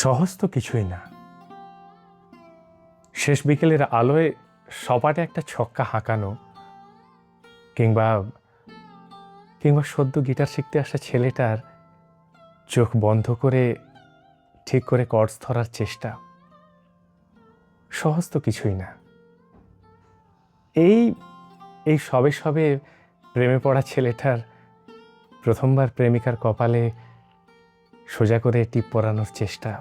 সহজ তো কিছুই না। শেষ বিকেলের আলোয় সপাটে একটা ছক্কা হাঁকানো, কিংবা কিংবা সদ্য গিটার শিখতে আসা ছেলেটার চোখ বন্ধ করে ঠিক করে কর্ডস ধরার চেষ্টা, সহজ তো কিছুই না। এই এই সবে সবে প্রেমে পড়া ছেলেটার প্রথমবার প্রেমিকার কপালে সোজা করে টিপ পরানোর চেষ্টা,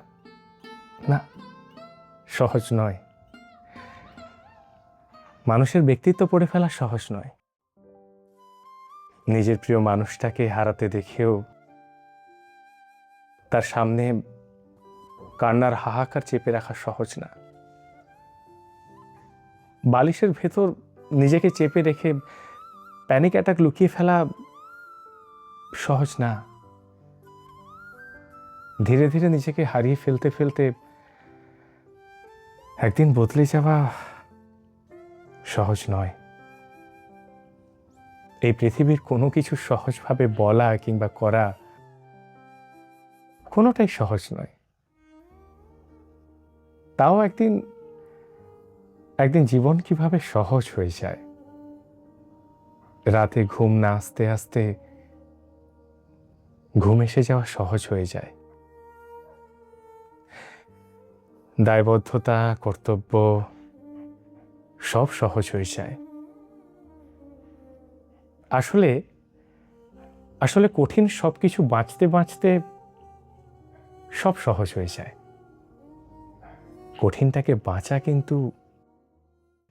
না, সহজ নয়। মানুষের ব্যক্তিত্ব পড়ে ফেলা সহজ নয়। নিজের প্রিয় মানুষটাকে হারাতে দেখেও তার সামনে কান্নার হাহাকার চেপে রাখা সহজ না। বালিশের ভেতর নিজেকে চেপে রেখে প্যানিক অ্যাটাক লুকিয়ে ফেলা সহজ না। ধীরে ধীরে নিজেকে হারিয়ে ফেলতে ফেলতে একদিন বদলে যাওয়া সহজ নয়। এই পৃথিবীর কোনো কিছু সহজভাবে বলা কিংবা করা কোনোটাই সহজ নয়। তাও একদিন একদিন জীবন কিভাবে সহজ হয়ে যায়। রাতে ঘুম না আসতে আসতে ঘুম এসে যাওয়া সহজ হয়ে যায়। দায়বদ্ধতা, কর্তব্য সব সহজ হয়ে যায়। আসলে আসলে কঠিন সবকিছু বাঁচতে বাঁচতে সব সহজ হয়ে যায়। কঠিনটাকে বাঁচা কিন্তু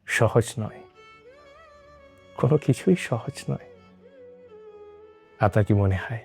সহজ নয়। কোনো কিছুই সহজ নয়। আপনার কি মনে হয়?